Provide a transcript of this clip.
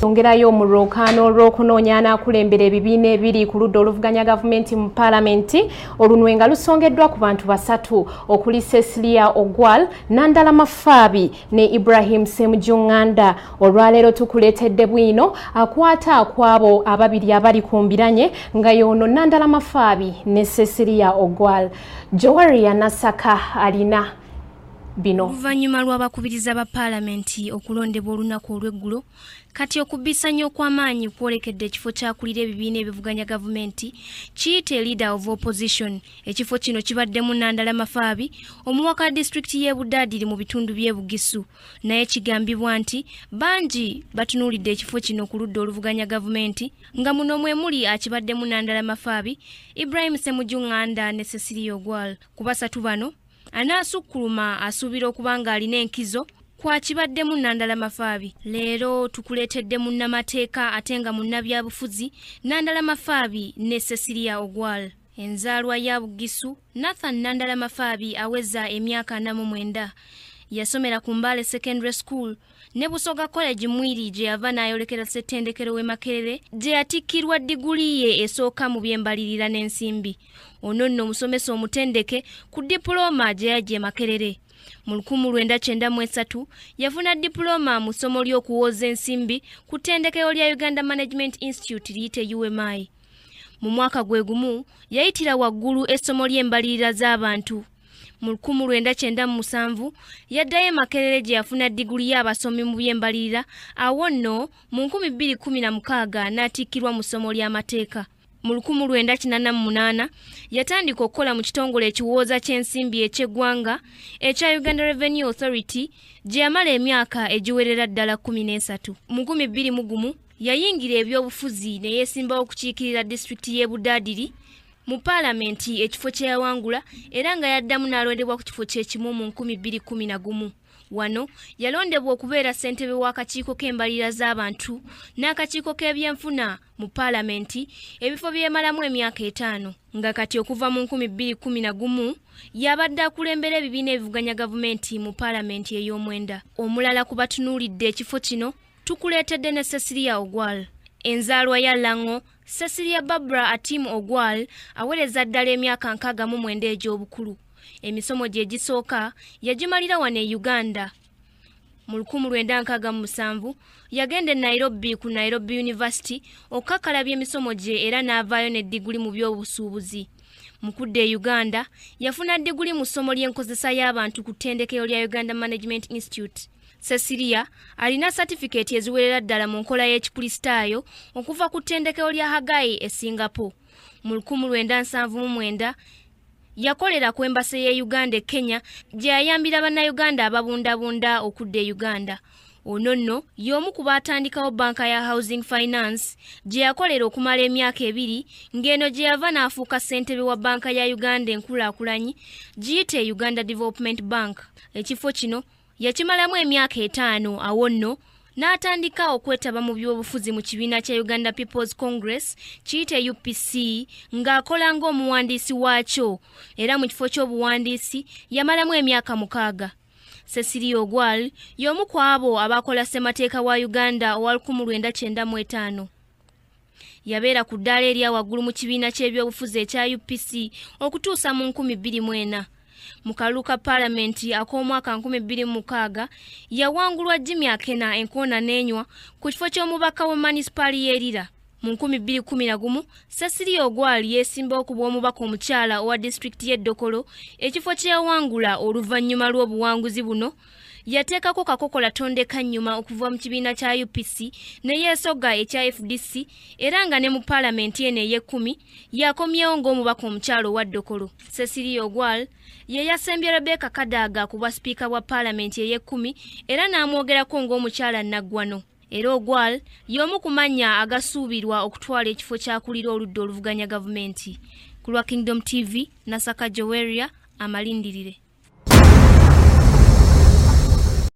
twongerayo mu lwokaano olw'okunoonya anaakulembera ebibiina ebiri ku ludda oluvuganya gavumenti mu paalamenti. Olunwe nga lusongeddwa ku bantu basatu okuli Cecilia Ogwal, Nandala Mafaabi ne Ibrahim Ssemujjunganda. Olwaleero tukuleetedde bwino akwata kwabo ababiri abali ku mbiranye nga y'ono Nandala Mafaabi ne Cecilia Ogwal. Jowaria Nasaka alina bino. Oluvannyuma lw'abakubiriza ba paalamenti okulondebwa olunaku olw'eggulo, kati okubisanya okw'amaanyi kwolekedde ekifo kyakulira ebibiina ebivuganya gavumenti kiyite leader of opposition. Ekifo kino kibaddemu Nandala Mafaabi, omubaka wa disitulikiti y'e Budaadiri mu bitundu by'e Bugisu, naye kigambibwa nti bangi batunuulidde ekifo kino ku ludda oluvuganya gavumenti, nga muno mwe muli akibaddemu Nandala Mafaabi, Ibrahim Ssemujjunganda ne Cecilia Ogwal. Ku basatu bano anaasukkuluma asuubira okuba ng'alina enkizo kwa kibaddemu Nandala Mafaabi. Leero tukuleetedde munnamateeka ate nga munnabyabufuzi Nandala Mafaabi ne Cecilia Ogwal. Enzaalwa ya Bugisu, Nathan Nandala Mafaabi aweza emyaka 49. Yasomera ku Mbale Secondary School ne Busoga College Mwiri gye yava n'ayolekera ssettendekero w'e Makerere gye yatikkirwa diguli ye esooka mu by'embalirira n'ensimbi. Ono nno omusomesa omutendeke ku diploma gye yajja e Makerere. Mu 1993 yafuna diploma mu ssomo ly'okuwooza ensimbi ku ttendekero lya Uganda Management Institute liyite UMI. Mu mwaka gwe gumu yayitira waggulu essomo ly'embalirira z'abantu. Mu 1997 yaddayo e Makerere gye yafuna diguli y'abasomi mu by'embalirira. Awo nno mu 2016 n'atikkirwa mu ssomo ly'amateeka. Mu 1988 yatandika okukola mu kitongole ekiwooza ky'ensimbi eky'eggwanga ekya Uganda Revenue Authority gye yamala emyaka egiwerera ddala 13. Mu 2001 yayingira ebyobufuzi ne yeesimbawo okukiikirira disitulikiti y'e Budaadiri mu paalamenti, ekifo kye yawangula era nga yaddamu n'alondebwa ku kifo kyekimu mu 2011. Wano yalondebwa okubeera ssentebe w'akakiiko k'embalirira z'abantu n'akakiiko k'ebyenfuna mu paalamenti, ebifo byemalamu emyaka 5, nga kati okuva mu 2011 yabadde akulembera ebibiina ebivuganya gavumenti mu paalamenti ey'omwenda. Omulala ku batunuulidde ekifo kino tukuleetedde ne Cecilia Ogwal. Enzaalwa ya Lango, Cecilia Barbara Atim Ogwal awereza ddala emyaka 69 egy'obukulu. Emisomo gye gisooka yagimalira wano e Uganda. Mu 1967 yagenda e Nairobi ku Nairobi University okukakalabya emisomo gye era n'avaayo ne diguli mu by'obusuubuzi. Mu kudda e Uganda yafuna diguli mu ssomo ly'enkozesa y'abantu ku ttendekero lya Uganda Management Institute. Cecilia alina certificate eziwerera ddala mu nkola y'ekikristaayo okuva ku ttendekero lya Hagai e Singapore. Mu 1979 yakolera ku embase y'e Uganda e Kenya gye yayambira bannayuganda ababundabunda okudda e Uganda. Ono nno y'omu ku baatandikawo banka ya Housing Finance gye yakolera okumala emyaka 2, ng'eno gye yava n'afuuka ssentebe wa banka ya Uganda enkulaakulanyi giyite Uganda Development Bank. Ekifo kino yakimalamu emyaka 5. Awo nno n'atandika okwetaba mu by'obufuzi mu kibiina kya Uganda People's Congress kiyite UPC ng'akola ng'omuwandiisi waakyo, era mu kifo ky'obuwandiisi yamalamu emyaka 6. Cecilia Ogwal y'omu ku abo abakola ssemateeka wa Uganda owa 1995. Yabeera ku ddaala erya waggulu mu kibiina ky'ebyobufuzi ekya UPC okutuusa mu 2004. Mu kalulu ka paalamenti ak'omwaka 2006 yawangulwa Jimmy Akena enkoona n'enywa ku kifo ky'omubaka wa munisipaali y'Erira. Mu 2011 Cecilia Ogwal yeesimbawo ku bw'omubaka omukyala owa disitulikiti y'e Dokolo, ekifo kye yawangula oluvannyuma lw'obuwanguzi buno. Yateekako kakokola tondeka nnyuma okuva mu kibiina kya UPC ne yeesoga ekya FDC era nga ne mu paalamenti eno ey'e10 yakomyewo ng'omubaka omukyalo owa Dokolo. Cecilia Ogwal ye yasembye Rebecca Kadaga ku bwa sipiika bwa paalamenti ey'e10 era n'amwogerako ng'omukyala Naggwano. Era Ogwal y'omu ku mannya agasuubirwa okutwala ekifo kyakulira oludda oluvuganya gavumenti. Ku lwa Kingdom TV, Nasaka Joweria, amalindirire.